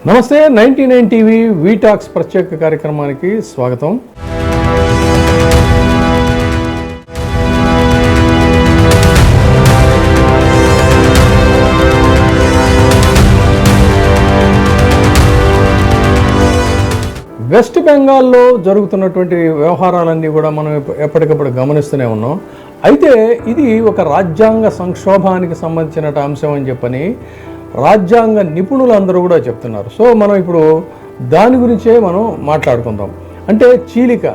నమస్తే 99 టీవీ వీటాక్స్ ప్రత్యేక కార్యక్రమానికి స్వాగతం. వెస్ట్ బెంగాల్లో జరుగుతున్నటువంటి వ్యవహారాలన్నీ కూడా మనం ఎప్పటికప్పుడు గమనిస్తూనే ఉన్నాం. అయితే ఇది ఒక రాజ్యాంగ సంక్షోభానికి సంబంధించిన అంశం అని చెప్పని రాజ్యాంగ నిపుణులందరూ కూడా చెప్తున్నారు. సో మనం ఇప్పుడు దాని గురించే మనం మాట్లాడుకుందాం. అంటే చీలిక,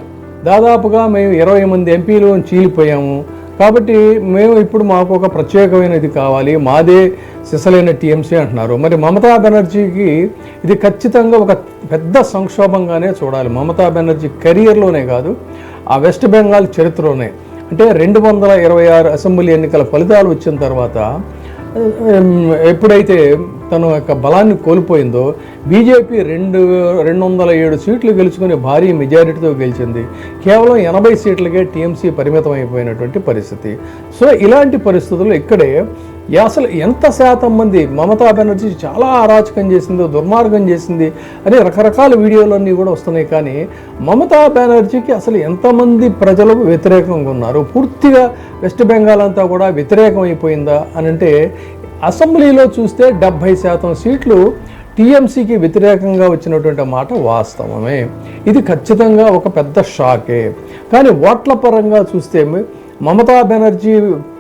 దాదాపుగా మేము 20 మంది ఎంపీలు చీలిపోయాము కాబట్టి మేము ఇప్పుడు మాకు ఒక ప్రత్యేకమైన ఇది కావాలి, మాదే సిసలైన టీఎంసీ అంటున్నారు. మరి మమతా బెనర్జీకి ఇది ఖచ్చితంగా ఒక పెద్ద సంక్షోభంగానే చూడాలి. మమతా బెనర్జీ కెరియర్లోనే కాదు, ఆ వెస్ట్ బెంగాల్ చరిత్రలోనే. అంటే 226 అసెంబ్లీ ఎన్నికల ఫలితాలు వచ్చిన తర్వాత ఎప్పుడైతే తన యొక్క బలాన్ని కోల్పోయిందో, బీజేపీ 207 సీట్లు గెలుచుకుని భారీ మెజారిటీతో గెలిచింది. కేవలం 80 సీట్లకే టీఎంసీ పరిమితం అయిపోయినటువంటి పరిస్థితి. సో ఇలాంటి పరిస్థితుల్లో ఇక్కడే అసలు ఎంత శాతం మంది మమతా బెనర్జీ చాలా అరాచకం చేసింది, దుర్మార్గం చేసింది అని రకరకాల వీడియోలన్నీ కూడా వస్తున్నాయి. కానీ మమతా బెనర్జీకి అసలు ఎంతమంది ప్రజలు వ్యతిరేకంగా ఉన్నారు, పూర్తిగా వెస్ట్ బెంగాల్ అంతా కూడా వ్యతిరేకం అయిపోయిందా అని అంటే, అసెంబ్లీలో చూస్తే 70% సీట్లు టీఎంసీకి వ్యతిరేకంగా వచ్చినటువంటి మాట వాస్తవమే. ఇది ఖచ్చితంగా ఒక పెద్ద షాకే. కానీ ఓట్ల పరంగా చూస్తే మమతా బెనర్జీ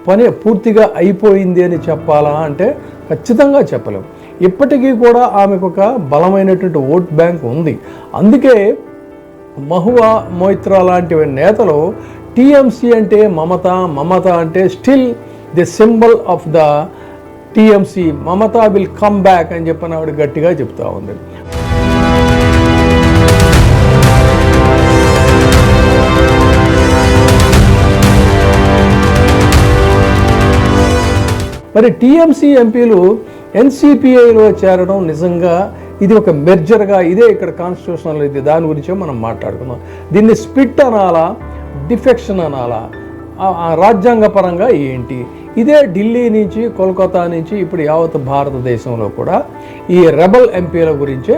పని పూర్తిగా అయిపోయింది అని చెప్పాలా అంటే ఖచ్చితంగా చెప్పలేము. ఇప్పటికీ కూడా ఆమెకు ఒక బలమైనటువంటి ఓట్ బ్యాంక్ ఉంది. అందుకే మహువా మొయిత్రా లాంటి నేతలు టీఎంసీ అంటే మమత, మమత అంటే still the symbol of the TMC, Mamata will come back అని చెప్పని ఆవిడ గట్టిగా చెప్తా ఉంది. మరి టీఎంసీ ఎంపీలు ఎన్సీపీఐలో చేరడం నిజంగా ఇది ఒక మెర్జర్గా, ఇదే ఇక్కడ కాన్స్టిట్యూషనల్ ఇది, దాని గురించే మనం మాట్లాడుకుందాం. దీన్ని స్పిట్ అనాలా, డిఫెక్షన్ అనాలా, రాజ్యాంగ పరంగా ఏంటి? ఇదే ఢిల్లీ నుంచి, కోల్కతా నుంచి ఇప్పుడు యావత్ భారతదేశంలో కూడా ఈ రెబల్ ఎంపీల గురించే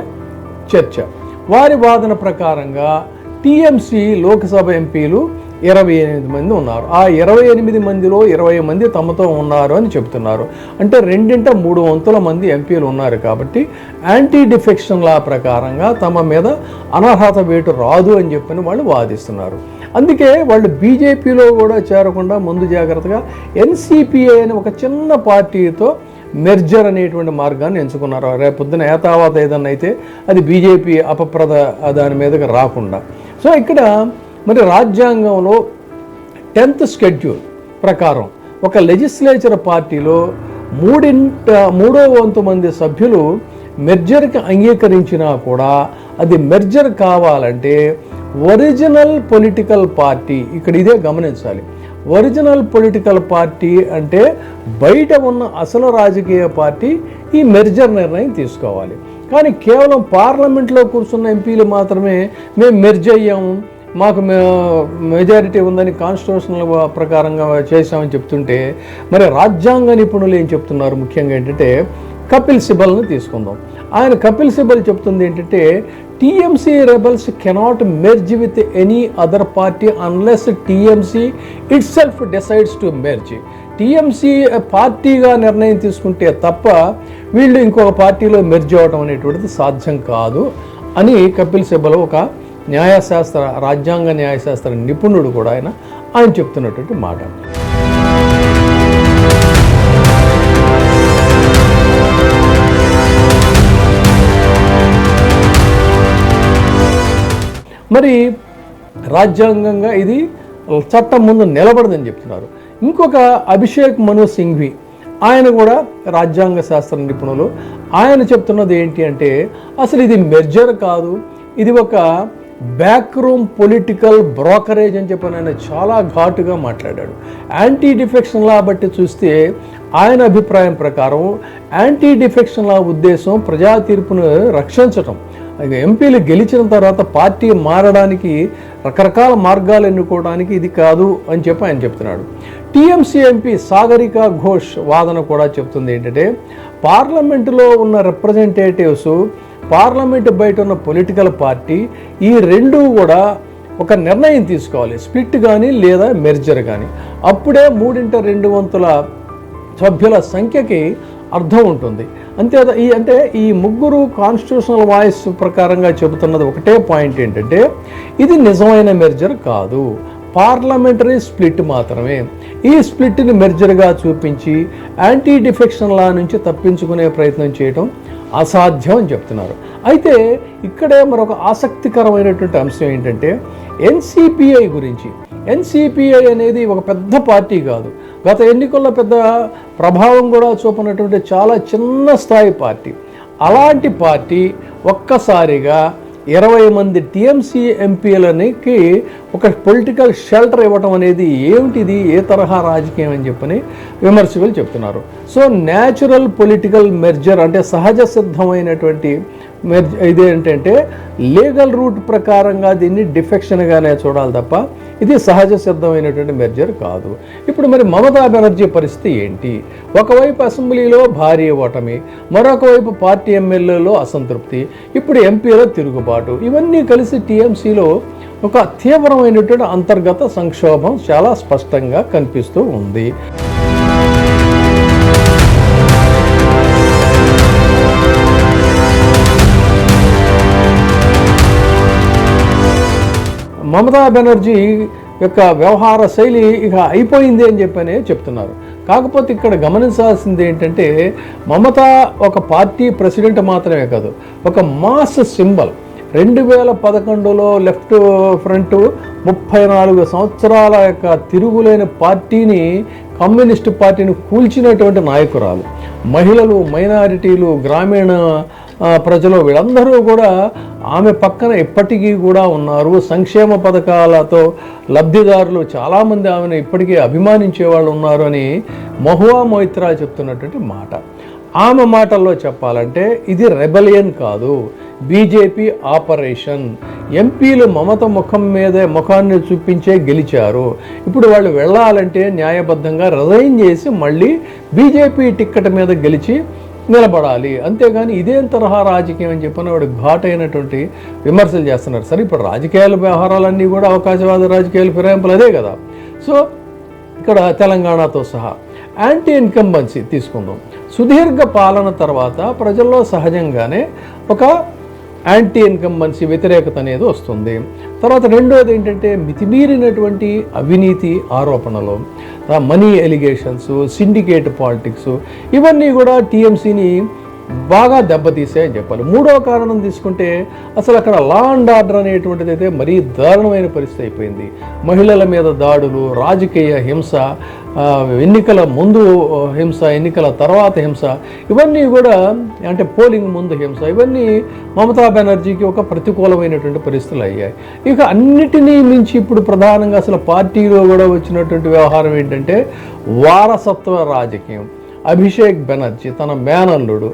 చర్చ. వారి వాదన ప్రకారంగా టీఎంసీ లోక్సభ ఎంపీలు 28 మంది ఉన్నారు. ఆ 28 మందిలో 20 మంది తమతో ఉన్నారు అని చెప్తున్నారు. అంటే 2/3 వంతుల మంది ఎంపీలు ఉన్నారు. కాబట్టి యాంటీ డిఫెక్షన్ లా ప్రకారంగా తమ మీద అనర్హత వేటు రాదు అని చెప్పని వాళ్ళు వాదిస్తున్నారు. అందుకే వాళ్ళు బీజేపీలో కూడా చేరకుండా ముందు జాగ్రత్తగా ఎన్సీపీఐ అనే ఒక చిన్న పార్టీతో మెర్జర్ అనేటువంటి మార్గాన్ని ఎంచుకున్నారు. రేపొద్దున ఏతావాత ఏదన్నా అయితే అది బీజేపీ అపప్రద దాని మీదకి రాకుండా. సో ఇక్కడ మరి రాజ్యాంగంలో 10th షెడ్యూల్ ప్రకారం ఒక లెజిస్లేచర్ పార్టీలో 3/3 వంతు మంది సభ్యులు మెర్జర్కి అంగీకరించినా కూడా అది మెర్జర్ కావాలంటే ఒరిజినల్ పొలిటికల్ పార్టీ, ఇక్కడ ఇదే గమనించాలి, ఒరిజినల్ పొలిటికల్ పార్టీ అంటే బయట ఉన్న అసలు రాజకీయ పార్టీ ఈ మెర్జర్ నిర్ణయం తీసుకోవాలి. కానీ కేవలం పార్లమెంట్లో కూర్చున్న ఎంపీలు మాత్రమే మేము మెర్జ్ అయ్యాము, మాకు మెజారిటీ ఉందని కాన్స్టిట్యూషనల్ ప్రకారంగా చేశామని చెప్తుంటే, మరి రాజ్యాంగ నిపుణులు ఏం చెప్తున్నారు ముఖ్యంగా ఏంటంటే, కపిల్ సిబల్ని తీసుకుందాం. ఆయన కపిల్ సిబల్ చెప్తుంది ఏంటంటే, TMC rebels cannot merge with any other party unless TMC it self decides to merge. TMC పార్టీగా నిర్ణయం తీసుకుంటే తప్ప వీళ్ళు ఇంకొక పార్టీలో మెర్జ్ అవ్వడం అనేటువంటిది సాధ్యం కాదు అని కపిల్ సిబల్ ఒక న్యాయశాస్త్ర, రాజ్యాంగ న్యాయశాస్త్ర నిపుణుడు కూడా ఆయన చెప్తున్నటువంటి మాట. మరి రాజ్యాంగంగా ఇది చట్టం ముందు నిలబడదని చెప్తున్నారు. ఇంకొక అభిషేక్ మను సింఘ్వి, ఆయన కూడా రాజ్యాంగ శాస్త్ర నిపుణులు. ఆయన చెప్తున్నది ఏంటి అంటే, అసలు ఇది మెర్జర్ కాదు, ఇది ఒక బ్యాక్ రూమ్ పొలిటికల్ బ్రోకరేజ్ అని చెప్పని ఆయన చాలా ఘాటుగా మాట్లాడాడు. యాంటీ డిఫెక్షన్ లా బట్టి చూస్తే ఆయన అభిప్రాయం ప్రకారం యాంటీ డిఫెక్షన్ లా ఉద్దేశం ప్రజా తీర్పును రక్షించటం. ఎంపీలు గెలిచిన తర్వాత పార్టీ మారడానికి రకరకాల మార్గాలు ఎన్నుకోవడానికి ఇది కాదు అని చెప్పి ఆయన చెప్తున్నాడు. టీఎంసీ ఎంపీ సాగరికా ఘోష్ వాదన కూడా చెప్తుంది ఏంటంటే, పార్లమెంటులో ఉన్న రిప్రజెంటేటివ్స్ పార్లమెంటు బయట ఉన్న పొలిటికల్ పార్టీ ఈ రెండూ కూడా ఒక నిర్ణయం తీసుకోవాలి, స్ప్లిట్ కానీ లేదా మెర్జర్ కానీ. అప్పుడే 3/2 సభ్యుల సంఖ్యకి అర్థం ఉంటుంది. అంటే ఈ ముగ్గురు కాన్స్టిట్యూషనల్ వాయిస్ ప్రకారంగా చెబుతున్నది ఒకటే పాయింట్ ఏంటంటే, ఇది నిజమైన మెర్జర్ కాదు, పార్లమెంటరీ స్ప్లిట్ మాత్రమే. ఈ స్ప్లిట్ని మెర్జర్గా చూపించి యాంటీ డిఫెక్షన్ లా నుంచి తప్పించుకునే ప్రయత్నం చేయడం అసాధ్యం అని చెప్తున్నారు. అయితే ఇక్కడే మరొక ఆసక్తికరమైనటువంటి అంశం ఏంటంటే ఎన్సిపిఐ గురించి. ఎన్సిపిఐ అనేది ఒక పెద్ద పార్టీ కాదు, గత ఎన్నికల్లో పెద్ద ప్రభావం కూడా చూపనటువంటి చాలా చిన్న స్థాయి పార్టీ. అలాంటి పార్టీ ఒక్కసారిగా 20 మంది టీఎంసీ ఎంపీలకి ఒక పొలిటికల్ షెల్టర్ ఇవ్వటం అనేది ఏమిటిది, ఏ తరహా రాజకీయం అని చెప్పని విమర్శకులు చెప్తున్నారు. సో న్యాచురల్ పొలిటికల్ మెర్జర్ అంటే సహజ సిద్ధమైనటువంటి ఇదేంటంటే లీగల్ రూట్ ప్రకారంగా దీన్ని డిఫెక్షన్గానే చూడాలి తప్ప ఇది సహజ సిద్ధమైనటువంటి మెర్జర్ కాదు. ఇప్పుడు మరి మమతా బెనర్జీ పరిస్థితి ఏంటి? ఒకవైపు అసెంబ్లీలో భారీ ఓటమి, మరొక వైపు పార్టీ ఎమ్మెల్యేలో అసంతృప్తి, ఇప్పుడు ఎంపీలో తిరుగుబాటు, ఇవన్నీ కలిసి టీఎంసీలో ఒక తీవ్రమైనటువంటి అంతర్గత సంక్షోభం చాలా స్పష్టంగా కనిపిస్తూ ఉంది. మమతా బెనర్జీ యొక్క వ్యవహార శైలి ఇక అయిపోయింది అని చెప్పనే చెప్తున్నారు. కాకపోతే ఇక్కడ గమనించాల్సింది ఏంటంటే మమత ఒక పార్టీ ప్రెసిడెంట్ మాత్రమే కాదు, ఒక మాస్ సింబల్. 2011లో లెఫ్ట్ ఫ్రంట్ 34 సంవత్సరాల యొక్క తిరుగులేని పార్టీని, కమ్యూనిస్టు పార్టీని కూల్చినటువంటి నాయకురాలు. మహిళలు, మైనారిటీలు, గ్రామీణ ప్రజలు వీళ్ళందరూ కూడా ఆమె పక్కన ఇప్పటికీ కూడా ఉన్నారు. సంక్షేమ పథకాలతో లబ్ధిదారులు చాలామంది ఆమెను ఇప్పటికీ అభిమానించే వాళ్ళు ఉన్నారు అని మహువా మొయిత్రా చెప్తున్నటువంటి మాట. ఆమె మాటల్లో చెప్పాలంటే ఇది రెబలియన్ కాదు, బీజేపీ ఆపరేషన్. ఎంపీలు మమత ముఖాన్ని చూపించే గెలిచారు. ఇప్పుడు వాళ్ళు వెళ్ళాలంటే న్యాయబద్ధంగా రిజైన్ చేసి మళ్ళీ బీజేపీ టిక్కెట్ మీద గెలిచి నిలబడాలి. అంతేగాని ఇదేం తరహా రాజకీయం అని చెప్పిన వాడు ఘాటైనటువంటి విమర్శలు చేస్తున్నారు. సరే, ఇప్పుడు రాజకీయాల వ్యవహారాలన్నీ కూడా అవకాశవాద రాజకీయాలు ఫిరాయింపులు అదే కదా. సో ఇక్కడ తెలంగాణతో సహా యాంటీ ఇన్కంబెన్సీ తీసుకుందాం. సుదీర్ఘ పాలన తర్వాత ప్రజల్లో సహజంగానే ఒక యాంటీ ఇన్కంబెన్సీ వ్యతిరేకత అనేది వస్తుంది. తర్వాత రెండోది ఏంటంటే మితిమీరినటువంటి అవినీతి ఆరోపణలు, మనీ ఎలిగేషన్స్, సిండికేట్ పాలిటిక్స్, ఇవన్నీ కూడా టీఎంసీని బాగా దెబ్బతీసాయని చెప్పాలి. మూడో కారణం తీసుకుంటే అసలు అక్కడ లా అండ్ ఆర్డర్ అనేటువంటిది అయితే మరీ దారుణమైన పరిస్థితి అయిపోయింది. మహిళల మీద దాడులు, రాజకీయ హింస, ఎన్నికల ముందు హింస, ఎన్నికల తర్వాత హింస, ఇవన్నీ కూడా అంటే పోలింగ్ ముందు హింస, ఇవన్నీ మమతా బెనర్జీకి ఒక ప్రతికూలమైనటువంటి పరిస్థితులు అయ్యాయి. ఇక అన్నిటినీ మించి ఇప్పుడు ప్రధానంగా అసలు పార్టీలో కూడా వచ్చినటువంటి వ్యవహారం ఏంటంటే వారసత్వ రాజకీయం. అభిషేక్ బెనర్జీ తన మేనల్లుడు,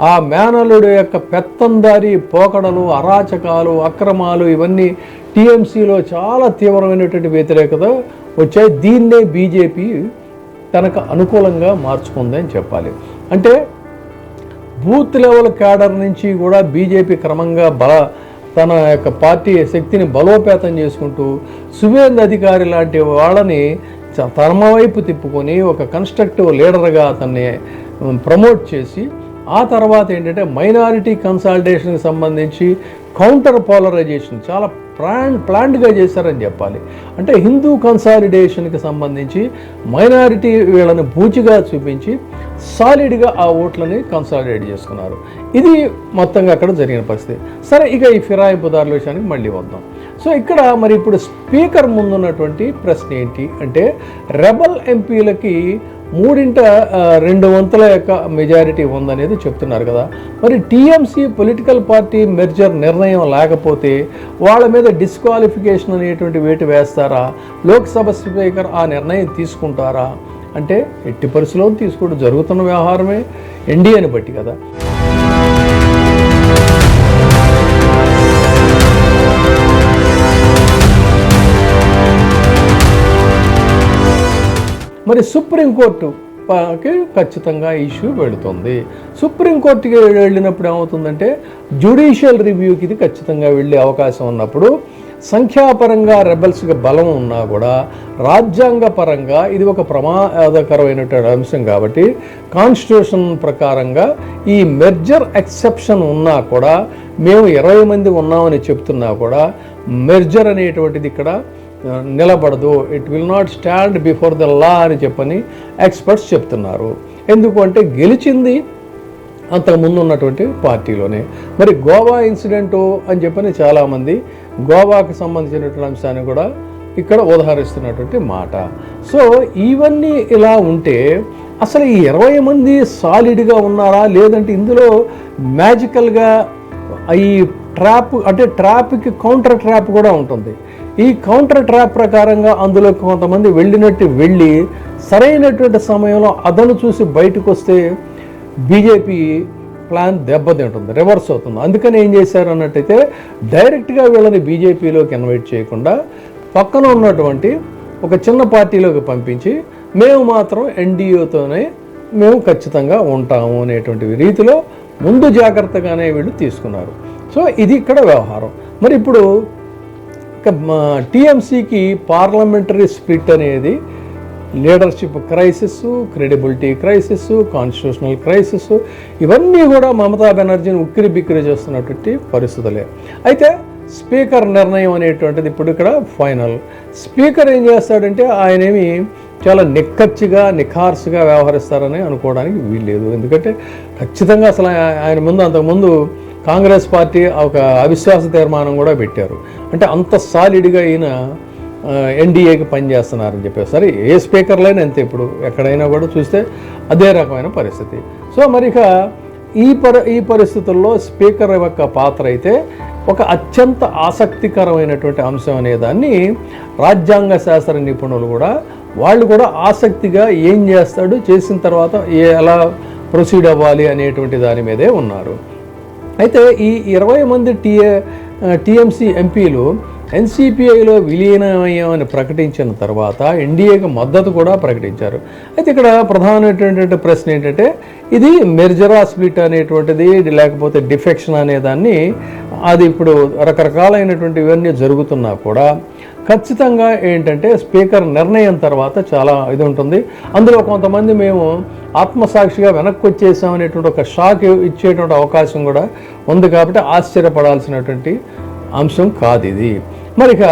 ఆ మేనల్లుడు యొక్క పెత్తందారీ పోకడలు, అరాచకాలు, అక్రమాలు, ఇవన్నీ టీఎంసీలో చాలా తీవ్రమైనటువంటి వ్యతిరేకత వచ్చాయి. దీన్నే బీజేపీ తనకు అనుకూలంగా మార్చుకుంది అని చెప్పాలి. అంటే బూత్ లెవెల్ క్యాడర్ నుంచి కూడా బీజేపీ క్రమంగా తన యొక్క పార్టీ శక్తిని బలోపేతం చేసుకుంటూ సువేంద్ర అధికారి లాంటి వాళ్ళని తమ వైపు తిప్పుకొని ఒక కన్స్ట్రక్టివ్ లీడర్గా అతన్ని ప్రమోట్ చేసి, ఆ తర్వాత ఏంటంటే మైనారిటీ కన్సాలిడేషన్కి సంబంధించి కౌంటర్ పోలరైజేషన్ చాలా ప్లాన్డ్గా చేశారని చెప్పాలి. అంటే హిందూ కన్సాలిడేషన్కి సంబంధించి మైనారిటీ వీళ్ళని బూచిగా చూపించి సాలిడ్గా ఆ ఓట్లని కన్సాలిడేట్ చేసుకున్నారు. ఇది మొత్తంగా అక్కడ జరిగిన పరిస్థితి. సరే, ఇక ఈ ఫిరాయింపుదారుల విషయానికి మళ్ళీ వద్దాం. సో ఇక్కడ మరి ఇప్పుడు స్పీకర్ ముందున్నటువంటి ప్రశ్న ఏంటి అంటే, రెబల్ ఎంపీలకి 3/2 యొక్క మెజారిటీ ఉందనేది చెప్తున్నారు కదా. మరి టీఎంసీ పొలిటికల్ పార్టీ మెర్జర్ నిర్ణయం లేకపోతే వాళ్ళ మీద డిస్క్వాలిఫికేషన్ అనేటువంటి వేటు వేస్తారా? లోక్సభ స్పీకర్ ఆ నిర్ణయం తీసుకుంటారా అంటే ఎట్టి పరిస్థితుల్లో తీసుకోవడం జరుగుతున్న వ్యవహారమే ఎన్డీఏని బట్టి కదా. మరి సుప్రీంకోర్టు ఖచ్చితంగా ఇష్యూ పెడుతుంది. సుప్రీంకోర్టుకి వెళ్ళినప్పుడు ఏమవుతుందంటే జ్యుడిషియల్ రివ్యూకి ఇది ఖచ్చితంగా వెళ్ళే అవకాశం ఉన్నప్పుడు సంఖ్యాపరంగా రెబల్స్కి బలం ఉన్నా కూడా రాజ్యాంగ పరంగా ఇది ఒక ప్రమాదకరమైనటువంటి అంశం కాబట్టి కాన్స్టిట్యూషన్ ప్రకారంగా ఈ మెర్జర్ ఎక్సెప్షన్ ఉన్నా కూడా మేము 20 మంది ఉన్నామని చెప్తున్నా కూడా మెర్జర్ అనేటువంటిది ఇక్కడ నిలబడదు, it will not stand before the law అని చెప్పని ఎక్స్పర్ట్స్ చెప్తున్నారు. ఎందుకు అంటే గెలిచింది అంతకుముందు ఉన్నటువంటి పార్టీలోనే. మరి గోవా ఇన్సిడెంటు అని చెప్పని చాలామంది గోవాకి సంబంధించినటువంటి అంశాన్ని కూడా ఇక్కడ ఉదహరిస్తున్నటువంటి మాట. సో ఇవన్నీ ఇలా ఉంటే అసలు ఈ 20 మంది సాలిడ్గా ఉన్నారా, లేదంటే ఇందులో మ్యాజికల్గా ఈ ట్రాప్ అంటే ట్రాప్కి కౌంటర్ ట్రాప్ కూడా ఉంటుంది. ఈ కౌంటర్ ట్రాప్ ప్రకారంగా అందులో కొంతమంది వెళ్ళి సరైనటువంటి సమయంలో అదను చూసి బయటకు వస్తే బీజేపీ ప్లాన్ దెబ్బతింటుంది, రివర్స్ అవుతుంది. అందుకని ఏం చేశారు అన్నట్టయితే డైరెక్ట్గా వీళ్ళని బీజేపీలోకి ఇన్వైట్ చేయకుండా పక్కన ఉన్నటువంటి ఒక చిన్న పార్టీలోకి పంపించి మేము మాత్రం ఎన్డీఏతోనే మేము ఖచ్చితంగా ఉంటాము అనేటువంటి రీతిలో ముందు జాగ్రత్తగానే వీళ్ళు తీసుకున్నారు. సో ఇది ఇక్కడ వ్యవహారం. మరి ఇప్పుడు టీఎంసీకి పార్లమెంటరీ స్ప్లిట్ అనేది leadership crisis, credibility crisis, constitutional crisis, ఇవన్నీ కూడా మమతా బెనర్జీని ఉక్కిరి బిక్కిరి చేస్తున్నటువంటి పరిస్థితులే. అయితే స్పీకర్ నిర్ణయం అనేటువంటిది ఇప్పుడు ఇక్కడ ఫైనల్. స్పీకర్ ఏం చేస్తాడంటే ఆయనేమి చాలా నిఖార్సుగా వ్యవహరిస్తారని అనుకోవడానికి వీల్లేదు. ఎందుకంటే ఖచ్చితంగా అసలు ఆయన ముందు అంతకుముందు కాంగ్రెస్ పార్టీ ఒక అవిశ్వాస తీర్మానం కూడా పెట్టారు. అంటే అంత సాలిడ్గా ఈయన ఎన్డీఏకి పనిచేస్తున్నారని చెప్పేసి. సరే ఏ స్పీకర్లైనా అంతే, ఇప్పుడు ఎక్కడైనా కూడా చూస్తే అదే రకమైన పరిస్థితి. సో మరి ఇక ఈ పరిస్థితుల్లో స్పీకర్ యొక్క పాత్ర అయితే ఒక అత్యంత ఆసక్తికరమైనటువంటి అంశం అనేదాన్ని రాజ్యాంగ శాస్త్ర నిపుణులు కూడా వాళ్ళు కూడా ఆసక్తిగా ఏం చేస్తాడు, చేసిన తర్వాత ఎలా ప్రొసీడ్ అవ్వాలి అనేటువంటి దాని మీదే ఉన్నారు. అయితే ఈ 20 మంది టీఎంసీ ఎంపీలు ఎన్సీపీఐలో విలీనమయ్యామని ప్రకటించిన తర్వాత ఎన్డీఏకి మద్దతు కూడా ప్రకటించారు. అయితే ఇక్కడ ప్రధానమైనటువంటి ప్రశ్న ఏంటంటే ఇది మెర్జరా స్ప్లిట్ అనేటువంటిది లేకపోతే డిఫెక్షన్ అనేదాన్ని అది ఇప్పుడు రకరకాలైనటువంటి ఇవన్నీ జరుగుతున్నా కూడా ఖచ్చితంగా ఏంటంటే స్పీకర్ నిర్ణయం తర్వాత చాలా ఇది ఉంటుంది. అందులో కొంతమంది మేము ఆత్మసాక్షిగా వెనక్కి వచ్చేసామనేటువంటి ఒక షాక్ ఇచ్చేటువంటి అవకాశం కూడా ఉంది. కాబట్టి ఆశ్చర్యపడాల్సినటువంటి అంశం కాదు ఇది. మరిక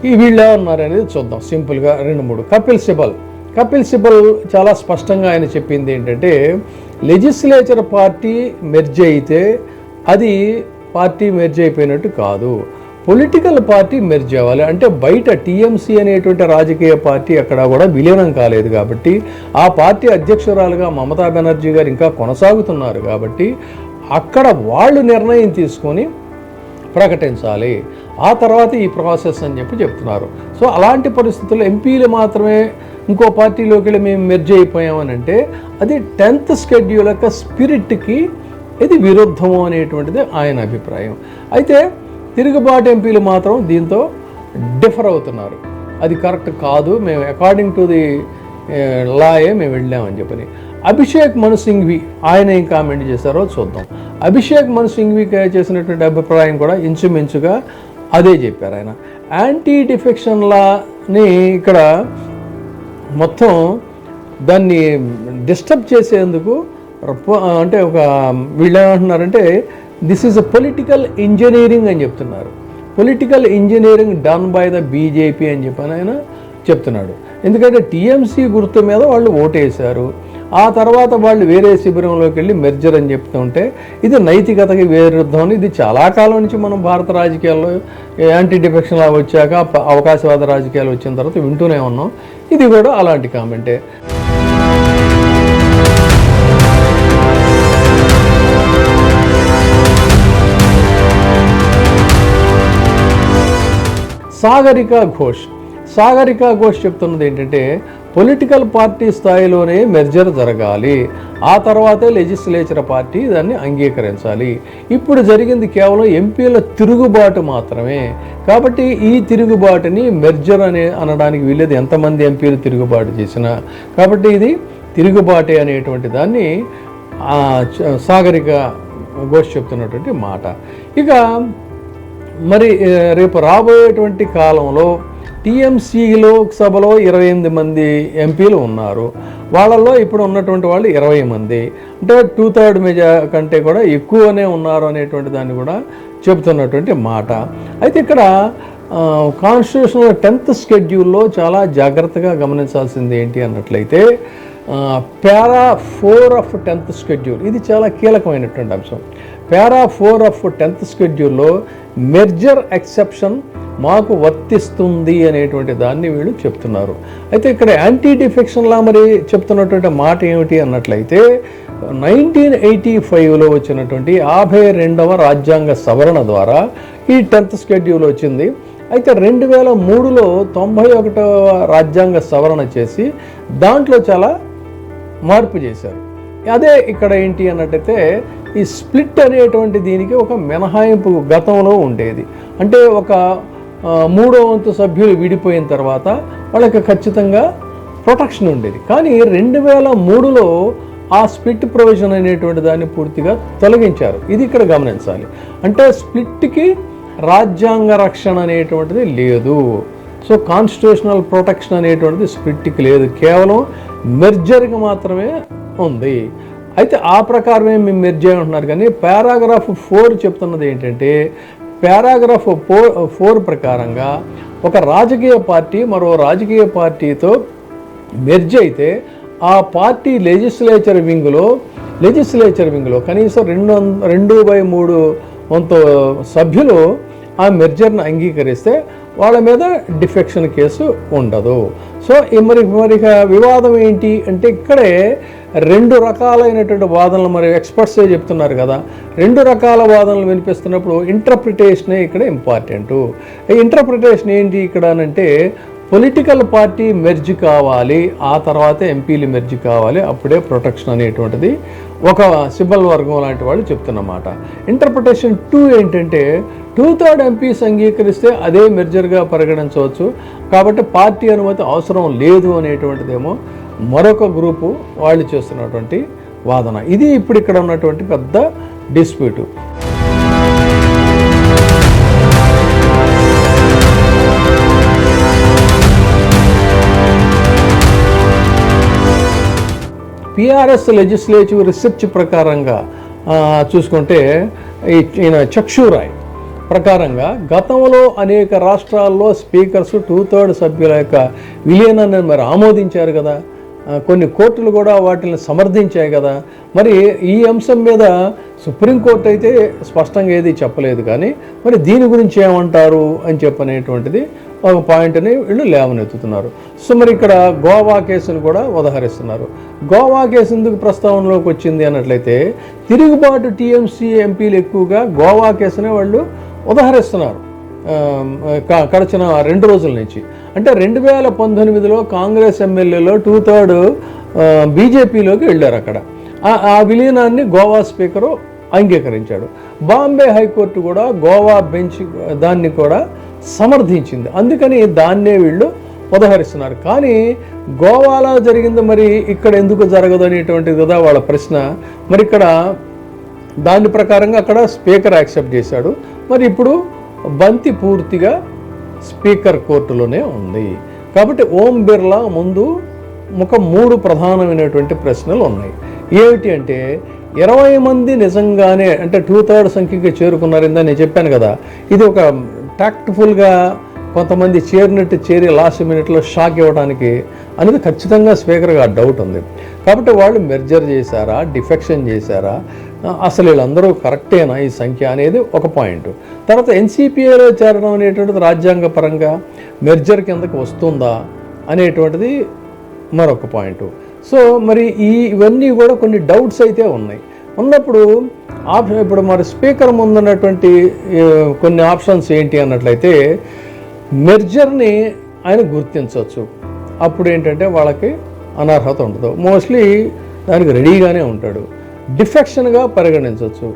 ఈ వీళ్ళే ఉన్నారనేది చూద్దాం సింపుల్గా 2-3. కపిల్ సిబల్ చాలా స్పష్టంగా ఆయన చెప్పింది ఏంటంటే లెజిస్లేచర్ పార్టీ మెర్జ్ అయితే అది పార్టీ మెర్జ్ అయిపోయినట్టు కాదు, పొలిటికల్ పార్టీ మెర్జ్ అవ్వాలి. అంటే బయట టీఎంసీ అనేటువంటి రాజకీయ పార్టీ అక్కడ కూడా విలీనం కాలేదు కాబట్టి ఆ పార్టీ అధ్యక్షురాలుగా మమతా బెనర్జీ గారు ఇంకా కొనసాగుతున్నారు కాబట్టి అక్కడ వాళ్ళు నిర్ణయం తీసుకొని ప్రకటించాలి, ఆ తర్వాత ఈ ప్రాసెస్ అని చెప్తున్నారు. సో అలాంటి పరిస్థితుల్లో ఎంపీలు మాత్రమే ఇంకో పార్టీలోకి వెళ్ళి మేము మెర్జ్ అయిపోయామని అంటే అది 10th షెడ్యూల్ యొక్క స్పిరిట్కి ఇది విరుద్ధము అనేటువంటిది ఆయన అభిప్రాయం. అయితే తిరుగుబాటు ఎంపీలు మాత్రం దీంతో డిఫర్ అవుతున్నారు, అది కరెక్ట్ కాదు, మేము అకార్డింగ్ టు ది లాయే మేము వెళ్ళామని చెప్పని. అభిషేక్ మను సింఘ్వి ఆయన ఏం కామెంట్ చేశారో చూద్దాం. అభిషేక్ మను సింఘ్వి చేసినటువంటి అభిప్రాయం కూడా ఇంచుమించుగా అదే చెప్పారు. ఆయన యాంటీ డిఫెక్షన్ లాని ఇక్కడ మొత్తం దాన్ని డిస్టర్బ్ చేసేందుకు అంటే ఒక వీళ్ళు ఏమంటున్నారంటే this is a political engineering అని చెప్తున్నారు. Political engineering done by the BJP అని చెప్పని ఆయన చెప్తున్నాడు. ఎందుకంటే టీఎంసీ గుర్తు మీద వాళ్ళు ఓటేశారు, ఆ తర్వాత వాళ్ళు వేరే శిబిరంలోకి వెళ్ళి మెర్జర్ అని చెప్తుంటే ఇది నైతికతకి విరుద్ధం. ఇది చాలా కాలం నుంచి మనం భారత రాజకీయాల్లో యాంటీ డిఫెక్షన్ లా వచ్చాక అవకాశవాద రాజకీయాలు వచ్చిన తర్వాత వింటూనే ఉన్నాం. ఇది కూడా అలాంటి కామెంటే. సాగరిక ఘోష్ చెప్తున్నది ఏంటంటే పొలిటికల్ పార్టీ స్థాయిలోనే మెర్జర్ జరగాలి, ఆ తర్వాతే లెజిస్లేచర్ పార్టీ దాన్ని అంగీకరించాలి. ఇప్పుడు జరిగింది కేవలం ఎంపీల తిరుగుబాటు మాత్రమే, కాబట్టి ఈ తిరుగుబాటుని మెర్జర్ అనడానికి వీలేదు, ఎంతమంది ఎంపీలు తిరుగుబాటు చేసినా. కాబట్టి ఇది తిరుగుబాటే అనేటువంటి దాన్ని సాగరిక ఘోష్ చెప్తున్నటువంటి మాట. ఇక మరి రేపు రాబోయేటువంటి కాలంలో టీఎంసీ లోక్సభలో 28 మంది ఎంపీలు ఉన్నారు. వాళ్ళల్లో ఇప్పుడు ఉన్నటువంటి వాళ్ళు 20 మంది, అంటే 2/3 కంటే కూడా ఎక్కువనే ఉన్నారు అనేటువంటి దాన్ని కూడా చెబుతున్నటువంటి మాట. అయితే ఇక్కడ కాన్స్టిట్యూషనల్ 10th షెడ్యూల్లో చాలా జాగ్రత్తగా గమనించాల్సింది ఏంటి అన్నట్లయితే పారా 4 ఆఫ్ 10th షెడ్యూల్, ఇది చాలా కీలకమైనటువంటి అంశం. పారా 4 ఆఫ్ 10th షెడ్యూల్లో మెర్జర్ ఎక్సెప్షన్ మాకు వర్తిస్తుంది అనేటువంటి దాన్ని వీళ్ళు చెప్తున్నారు. అయితే ఇక్కడ యాంటీ డిఫెక్షన్ లా మరి చెప్తున్నటువంటి మాట ఏమిటి అన్నట్లయితే 1985లో వచ్చినటువంటి 52వ రాజ్యాంగ సవరణ ద్వారా ఈ 10th షెడ్యూల్ వచ్చింది. అయితే 2003లో 91వ రాజ్యాంగ సవరణ చేసి దాంట్లో చాలా మార్పు చేశారు. అదే ఇక్కడ ఏంటి అన్నట్టయితే ఈ స్ప్లిట్ అనేటువంటి దీనికి ఒక మినహాయింపు గతంలో ఉండేది. అంటే ఒక 3వ వంతు సభ్యులు విడిపోయిన తర్వాత వాళ్ళకి ఖచ్చితంగా ప్రొటెక్షన్ ఉండేది. కానీ 2003లో ఆ స్ప్లిట్ ప్రొవిజన్ అనేటువంటి దాన్ని పూర్తిగా తొలగించారు. ఇది ఇక్కడ గమనించాలి. అంటే స్ప్లిట్కి రాజ్యాంగ రక్షణ అనేటువంటిది లేదు. సో కాన్స్టిట్యూషనల్ ప్రొటెక్షన్ అనేటువంటిది స్ప్లిట్కి లేదు, కేవలం మెర్జర్కి మాత్రమే ఉంది. అయితే ఆ ప్రకారమే మేము మెర్జ్ అంటున్నారు. కానీ పారాగ్రాఫ్ 4 చెప్తున్నది ఏంటంటే పారాగ్రాఫ్ 4 ప్రకారంగా ఒక రాజకీయ పార్టీ మరో రాజకీయ పార్టీతో మెర్జ్ అయితే ఆ పార్టీ లెజిస్లేచర్ వింగ్లో కనీసం 2/3 వంతు సభ్యులు ఆ మెర్జర్ను అంగీకరిస్తే వాళ్ళ మీద డిఫెక్షన్ కేసు ఉండదు. సో మరి వివాదం ఏంటి అంటే ఇక్కడే 2 రకాలైనటువంటి వాదనలు మరి ఎక్స్పర్ట్సే చెప్తున్నారు కదా. 2 రకాల వాదనలు వినిపిస్తున్నప్పుడు ఇంటర్ప్రిటేషనే ఇక్కడ ఇంపార్టెంటు. ఈ ఇంటర్ప్రిటేషన్ ఏంటి ఇక్కడ అంటే పొలిటికల్ పార్టీ మెర్జ్ కావాలి, ఆ తర్వాతే ఎంపీలు మెర్జ్ కావాలి, అప్పుడే ప్రొటెక్షన్ అనేటువంటిది ఒక సిబల్ వర్గం లాంటి వాళ్ళు చెప్తున్నమాట. ఇంటర్ప్రిటేషన్ 2 ఏంటంటే 2/3 ఎంపీస్ అంగీకరిస్తే అదే మెర్జర్గా పరిగణించవచ్చు, కాబట్టి పార్టీ అనుమతి అవసరం లేదు అనేటువంటిదేమో మరొక గ్రూపు వాళ్ళు చేస్తున్నటువంటి వాదన. ఇది ఇప్పుడు ఇక్కడ ఉన్నటువంటి పెద్ద డిస్ప్యూటు. పిఆర్ఎస్ లెజిస్లేటివ్ రీసెర్చ్ ప్రకారంగా చూసుకుంటే ఈయన చక్షురాయ్ ప్రకారంగా గతంలో అనేక రాష్ట్రాల్లో స్పీకర్స్ 2/3 సభ్యుల యొక్క విలీనాన్ని మరి ఆమోదించారు కదా. కొన్ని కోర్టులు కూడా వాటిని సమర్థించాయి కదా. మరి ఈ అంశం మీద సుప్రీంకోర్టు అయితే స్పష్టంగా ఏది చెప్పలేదు. కానీ మరి దీని గురించి ఏమంటారు అని చెప్పనేటువంటిది ఒక పాయింట్ని వీళ్ళు లేవనెత్తుతున్నారు. సో మరి ఇక్కడ గోవా కేసును కూడా ఉదహరిస్తున్నారు. గోవా కేసు ఎందుకు ప్రస్తావనలోకి వచ్చింది అన్నట్లయితే తిరుగుబాటు టీఎంసీ ఎంపీలు ఎక్కువగా గోవా కేసునే వాళ్ళు ఉదహరిస్తున్నారు గడిచిన 2 రోజుల నుంచి. అంటే 2019లో కాంగ్రెస్ ఎమ్మెల్యేలో 2/3 బీజేపీలోకి వెళ్ళారు. అక్కడ ఆ విలీనాన్ని గోవా స్పీకరు అంగీకరించాడు. బాంబే హైకోర్టు కూడా గోవా బెంచ్ దాన్ని కూడా సమర్థించింది. అందుకని దాన్నే వీళ్ళు ఉదహరిస్తున్నారు. కానీ గోవాలో జరిగింది మరి ఇక్కడ ఎందుకు జరగదు అనేటువంటిది కదా వాళ్ళ ప్రశ్న. మరి ఇక్కడ దాని ప్రకారంగా అక్కడ స్పీకర్ యాక్సెప్ట్ చేశాడు. మరి ఇప్పుడు బంతి పూర్తిగా స్పీకర్ కోర్టులోనే ఉంది. కాబట్టి ఓం బిర్లా ముందు ఒక 3 ప్రధానమైనటువంటి ప్రశ్నలు ఉన్నాయి. ఏమిటి అంటే 20 మంది నిజంగానే అంటే 2/3 సంఖ్యకి చేరుకున్నారిందని నేను చెప్పాను కదా. ఇది ఒక టాక్ట్ఫుల్గా కొంతమంది చేరి లాస్ట్ మినిట్లో షాక్ ఇవ్వడానికి అనేది ఖచ్చితంగా స్పీకర్గా డౌట్ ఉంది. కాబట్టి వాళ్ళు మెర్జర్ చేశారా, డిఫెక్షన్ చేశారా, అసలు వీళ్ళందరూ కరెక్టేనా ఈ సంఖ్య అనేది ఒక పాయింట్. తర్వాత ఎన్సీపీఏలో చేరడం అనేటువంటిది రాజ్యాంగ పరంగా మెర్జర్ కిందకి వస్తుందా అనేటువంటిది మరొక పాయింట్. సో మరి ఇవన్నీ కూడా కొన్ని డౌట్స్ అయితే ఉన్నాయి. ఉన్నప్పుడు ఇప్పుడు మరి స్పీకర్ ముందున్నటువంటి కొన్ని ఆప్షన్స్ ఏంటి అన్నట్లయితే మెర్జర్ని ఆయన గుర్తించవచ్చు. అప్పుడు ఏంటంటే వాళ్ళకి అనర్హత ఉండదు, మోస్ట్లీ దానికి రెడీగానే ఉంటాడు. డిఫెక్షన్గా పరిగణించవచ్చు,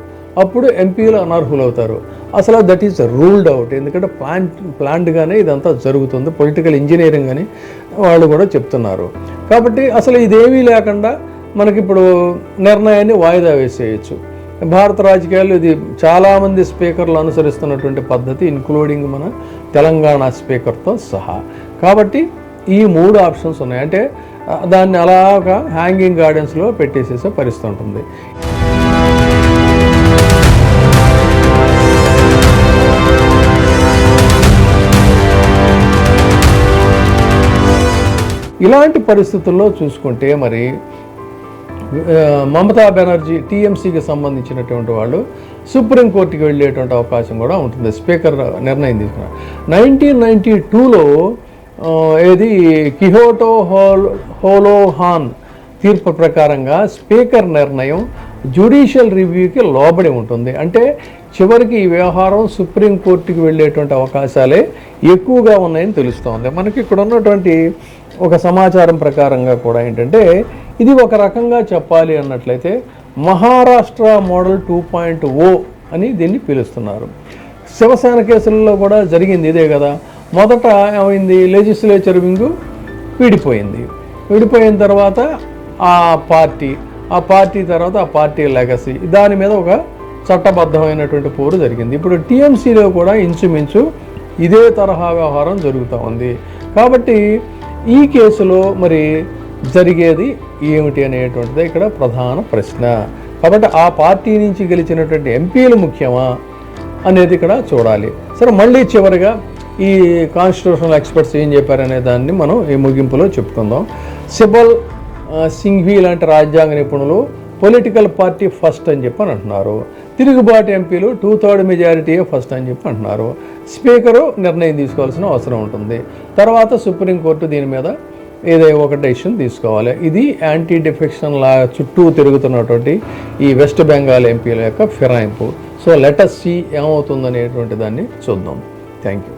అప్పుడు ఎంపీలు అనర్హులు అవుతారు. అసలు దట్ ఈస్ రూల్డ్ అవుట్. ఎందుకంటే ప్లాన్డ్గానే ఇదంతా జరుగుతుంది. పొలిటికల్ ఇంజనీరింగ్ అని వాళ్ళు కూడా చెప్తున్నారు. కాబట్టి అసలు ఇదేమీ లేకుండా మనకిప్పుడు నిర్ణయాన్ని వాయిదా వేసేయచ్చు. భారత రాజకీయాల్లో ఇది చాలామంది స్పీకర్లు అనుసరిస్తున్నటువంటి పద్ధతి, ఇంక్లూడింగ్ మన తెలంగాణ స్పీకర్తో సహా. కాబట్టి ఈ 3 ఆప్షన్స్ ఉన్నాయి. అంటే దాన్ని అలాగా హ్యాంగింగ్ గార్డెన్స్లో పెట్టేసేసే పరిస్థితి ఉంటుంది. ఇలాంటి పరిస్థితుల్లో చూసుకుంటే మరి మమతా బెనర్జీ టీఎంసీకి సంబంధించినటువంటి వాళ్ళు సుప్రీంకోర్టుకి వెళ్ళేటువంటి అవకాశం కూడా ఉంటుంది. స్పీకర్ నిర్ణయం తీసుకున్నారు. 1992లో ఏది కిహోటో హోలోహాన్ తీర్పు ప్రకారంగా స్పీకర్ నిర్ణయం జ్యుడిషియల్ రివ్యూకి లోబడి ఉంటుంది. అంటే చివరికి ఈ వ్యవహారం సుప్రీంకోర్టుకి వెళ్ళేటువంటి అవకాశాలే ఎక్కువగా ఉన్నాయని తెలుస్తోంది. మనకి ఇక్కడ ఉన్నటువంటి ఒక సమాచారం ప్రకారంగా కూడా ఏంటంటే ఇది ఒక రకంగా చెప్పాలి అన్నట్లయితే మహారాష్ట్ర మోడల్ 2.0 అని దీన్ని పిలుస్తున్నారు. శివసేన కేసులలో కూడా జరిగింది ఇదే కదా. మొదట ఏమైంది, లెజిస్లేచర్ వింగు విడిపోయిన తర్వాత ఆ పార్టీ తర్వాత ఆ పార్టీ లెగసీ, దాని మీద ఒక చట్టబద్ధమైనటువంటి పోరు జరిగింది. ఇప్పుడు టీఎంసీలో కూడా ఇంచుమించు ఇదే తరహా వ్యవహారం జరుగుతూ ఉంది. కాబట్టి ఈ కేసులో మరి జరిగేది ఏమిటి అనేటువంటిది ఇక్కడ ప్రధాన ప్రశ్న. కాబట్టి ఆ పార్టీ నుంచి గెలిచినటువంటి ఎంపీలు ముఖ్యమా అనేది ఇక్కడ చూడాలి. సరే, మళ్ళీ చివరిగా ఈ కాన్స్టిట్యూషనల్ ఎక్స్పర్ట్స్ ఏం చెప్పారనే దాన్ని మనం ఈ ముగింపులో చెప్పుకుందాం. సిబల్ సింఘ్వి లాంటి రాజ్యాంగ నిపుణులు పొలిటికల్ పార్టీ ఫస్ట్ అని చెప్పి అంటున్నారు. తిరుగుబాటు ఎంపీలు 2/3 మెజారిటీయే ఫస్ట్ అని చెప్పి అంటున్నారు. స్పీకరు నిర్ణయం తీసుకోవాల్సిన అవసరం ఉంటుంది. తర్వాత సుప్రీంకోర్టు దీని మీద ఏదైనా ఒక డెసిషన్ తీసుకోవాలి. ఇది యాంటీ డిఫెక్షన్ లా చుట్టూ తిరుగుతున్నటువంటి ఈ వెస్ట్ బెంగాల్ ఎంపీల యొక్క ఫిరాయింపు. సో లెట్ us సీ ఏమవుతుందనేటువంటి దాన్ని చూద్దాం. Thank you.